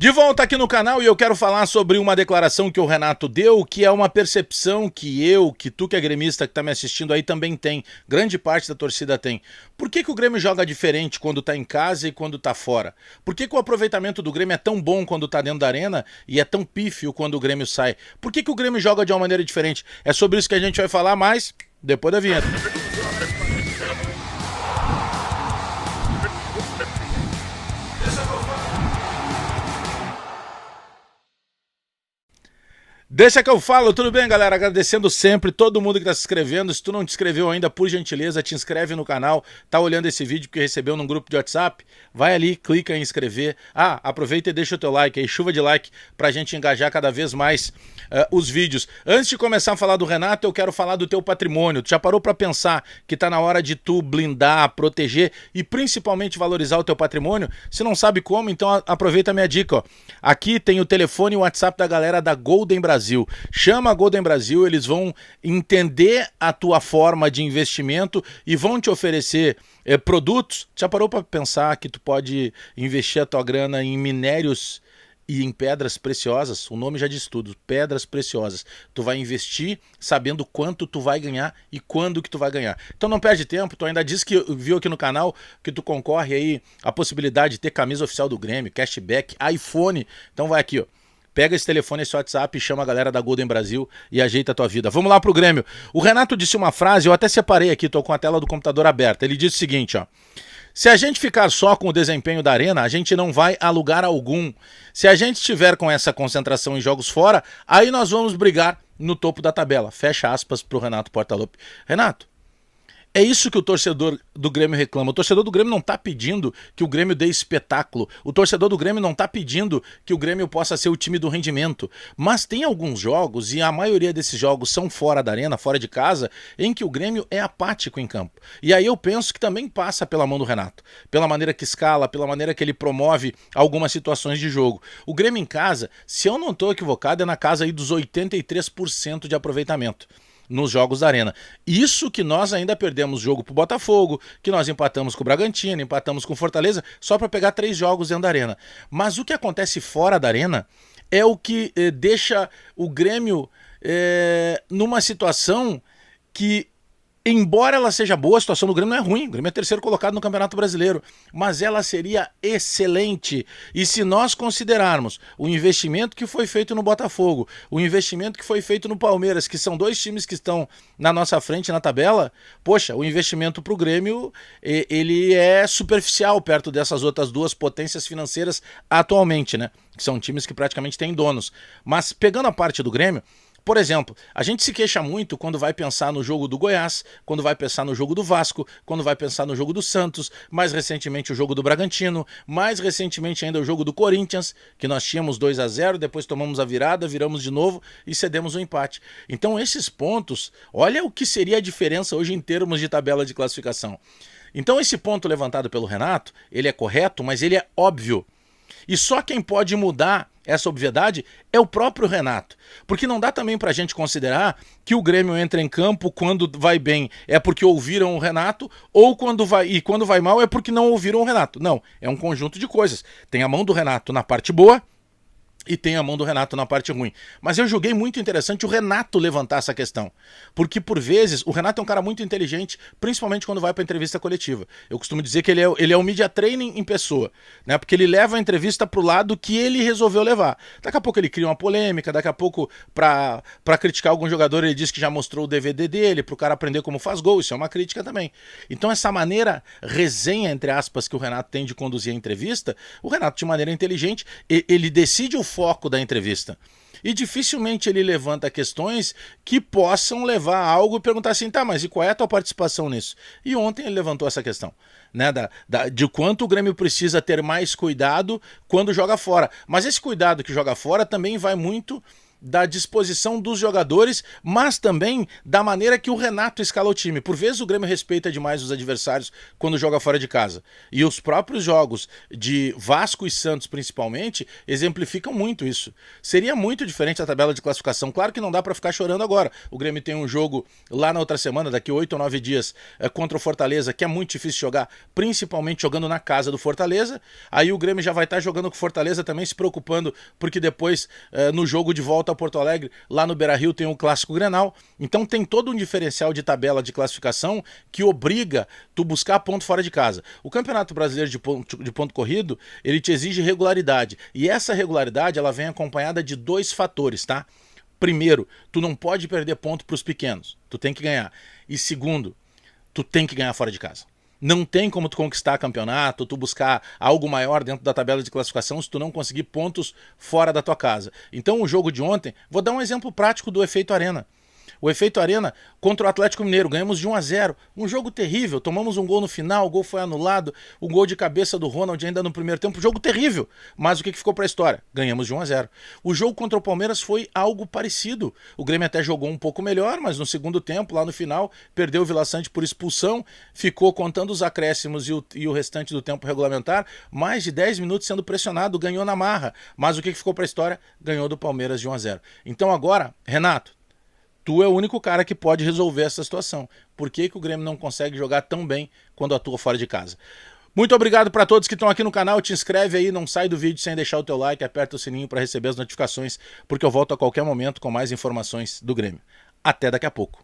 De volta aqui no canal e eu quero falar sobre uma declaração que o Renato deu, que é uma percepção que tu que é gremista que tá me assistindo aí também tem, grande parte da torcida tem. Por que o Grêmio joga diferente quando tá em casa e quando tá fora? Por que o aproveitamento do Grêmio é tão bom quando tá dentro da arena e é tão pífio quando o Grêmio sai? Por que o Grêmio joga de uma maneira diferente? É sobre isso que a gente vai falar mais depois da vinheta. Deixa que eu falo, tudo bem, galera? Agradecendo sempre todo mundo que tá se inscrevendo. Se tu não te inscreveu ainda, por gentileza, te inscreve no canal. Tá olhando esse vídeo porque recebeu num grupo de WhatsApp? Vai ali, clica em inscrever. Aproveita e deixa o teu like aí, chuva de like, pra gente engajar cada vez mais os vídeos. Antes de começar a falar do Renato, eu quero falar do teu patrimônio. Tu já parou pra pensar que tá na hora de tu blindar, proteger e principalmente valorizar o teu patrimônio? Se não sabe como, então aproveita a minha dica, ó. Aqui tem o telefone e o WhatsApp da galera da Golden Brasil. Chama a Golden Brasil, eles vão entender a tua forma de investimento e vão te oferecer produtos. Já parou para pensar que tu pode investir a tua grana em minérios e em pedras preciosas? O nome já diz tudo, pedras preciosas. Tu vai investir sabendo quanto tu vai ganhar e quando que tu vai ganhar. Então não perde tempo, tu ainda disse que viu aqui no canal que tu concorre aí a possibilidade de ter camisa oficial do Grêmio, cashback, iPhone. Então vai aqui, ó. Pega esse telefone, esse WhatsApp, chama a galera da Golden Brasil e ajeita a tua vida. Vamos lá pro Grêmio. O Renato disse uma frase, eu até separei aqui, tô com a tela do computador aberta. Ele disse o seguinte, ó. Se a gente ficar só com o desempenho da arena, a gente não vai a lugar algum. Se a gente estiver com essa concentração em jogos fora, aí nós vamos brigar no topo da tabela. Fecha aspas pro Renato Portaluppi. Renato, é isso que o torcedor do Grêmio reclama. O torcedor do Grêmio não tá pedindo que o Grêmio dê espetáculo. O torcedor do Grêmio não tá pedindo que o Grêmio possa ser o time do rendimento. Mas tem alguns jogos, e a maioria desses jogos são fora da arena, fora de casa, em que o Grêmio é apático em campo. E aí eu penso que também passa pela mão do Renato. Pela maneira que escala, pela maneira que ele promove algumas situações de jogo. O Grêmio em casa, se eu não tô equivocado, é na casa aí dos 83% de aproveitamento nos jogos da arena. Isso que nós ainda perdemos jogo pro Botafogo, que nós empatamos com o Bragantino, empatamos com o Fortaleza, só para pegar 3 jogos dentro da arena. Mas o que acontece fora da arena é o que deixa o Grêmio numa situação que, embora ela seja boa, a situação do Grêmio não é ruim. O Grêmio é terceiro colocado no Campeonato Brasileiro, mas ela seria excelente. E se nós considerarmos o investimento que foi feito no Botafogo, o investimento que foi feito no Palmeiras, que são 2 times que estão na nossa frente na tabela, poxa, o investimento para o Grêmio ele é superficial perto dessas outras 2 potências financeiras atualmente, né? Que são times que praticamente têm donos. Mas pegando a parte do Grêmio, por exemplo, a gente se queixa muito quando vai pensar no jogo do Goiás, quando vai pensar no jogo do Vasco, quando vai pensar no jogo do Santos, mais recentemente o jogo do Bragantino, mais recentemente ainda o jogo do Corinthians, que nós tínhamos 2-0, depois tomamos a virada, viramos de novo e cedemos o empate. Então esses pontos, olha o que seria a diferença hoje em termos de tabela de classificação. Então esse ponto levantado pelo Renato, ele é correto, mas ele é óbvio. E só quem pode mudar essa obviedade é o próprio Renato. Porque não dá também pra gente considerar que o Grêmio entra em campo quando vai bem é porque ouviram o Renato, ou quando vai mal é porque não ouviram o Renato. Não, é um conjunto de coisas. Tem a mão do Renato na parte boa e tem a mão do Renato na parte ruim. Mas eu julguei muito interessante o Renato levantar essa questão. Porque, por vezes, o Renato é um cara muito inteligente, principalmente quando vai para entrevista coletiva. Eu costumo dizer que ele é o media training em pessoa, né? Porque ele leva a entrevista pro lado que ele resolveu levar. Daqui a pouco ele cria uma polêmica, daqui a pouco, para criticar algum jogador, ele diz que já mostrou o DVD dele, pro cara aprender como faz gol. Isso é uma crítica também. Então, essa maneira resenha, entre aspas, que o Renato tem de conduzir a entrevista, o Renato, de maneira inteligente, ele decide o foco da entrevista. E dificilmente ele levanta questões que possam levar a algo e perguntar assim, tá, mas e qual é a tua participação nisso? E ontem ele levantou essa questão, né, de quanto o Grêmio precisa ter mais cuidado quando joga fora. Mas esse cuidado que joga fora também vai muito da disposição dos jogadores, mas também da maneira que o Renato escala o time. Por vezes o Grêmio respeita demais os adversários quando joga fora de casa. E os próprios jogos de Vasco e Santos, principalmente, exemplificam muito isso. Seria muito diferente a tabela de classificação. Claro que não dá para ficar chorando agora. O Grêmio tem um jogo lá na outra semana, daqui 8 ou 9 dias, contra o Fortaleza, que é muito difícil jogar, principalmente jogando na casa do Fortaleza. Aí o Grêmio já vai estar jogando com o Fortaleza também, se preocupando, porque depois, no jogo de volta a Porto Alegre, lá no Beira-Rio tem o Clássico Grenal. Então tem todo um diferencial de tabela de classificação que obriga tu buscar ponto fora de casa. O Campeonato Brasileiro de ponto corrido, ele te exige regularidade. E essa regularidade, ela vem acompanhada de 2 fatores, tá? Primeiro, tu não pode perder ponto para os pequenos. Tu tem que ganhar. E segundo, tu tem que ganhar fora de casa. Não tem como tu conquistar campeonato, tu buscar algo maior dentro da tabela de classificação se tu não conseguir pontos fora da tua casa. Então o jogo de ontem, vou dar um exemplo prático do efeito Arena. O efeito Arena contra o Atlético Mineiro, ganhamos de 1-0. Um jogo terrível, tomamos um gol no final, o gol foi anulado, o gol de cabeça do Ronald ainda no primeiro tempo, jogo terrível. Mas o que ficou para a história? Ganhamos de 1-0. O jogo contra o Palmeiras foi algo parecido. O Grêmio até jogou um pouco melhor, mas no segundo tempo, lá no final, perdeu o Vila Sante por expulsão, ficou contando os acréscimos e o restante do tempo regulamentar, mais de 10 minutos sendo pressionado, ganhou na marra. Mas o que ficou para a história? Ganhou do Palmeiras de 1-0. Então agora, Renato, tu é o único cara que pode resolver essa situação. Por que o Grêmio não consegue jogar tão bem quando atua fora de casa? Muito obrigado para todos que estão aqui no canal. Te inscreve aí, não sai do vídeo sem deixar o teu like, aperta o sininho para receber as notificações, porque eu volto a qualquer momento com mais informações do Grêmio. Até daqui a pouco.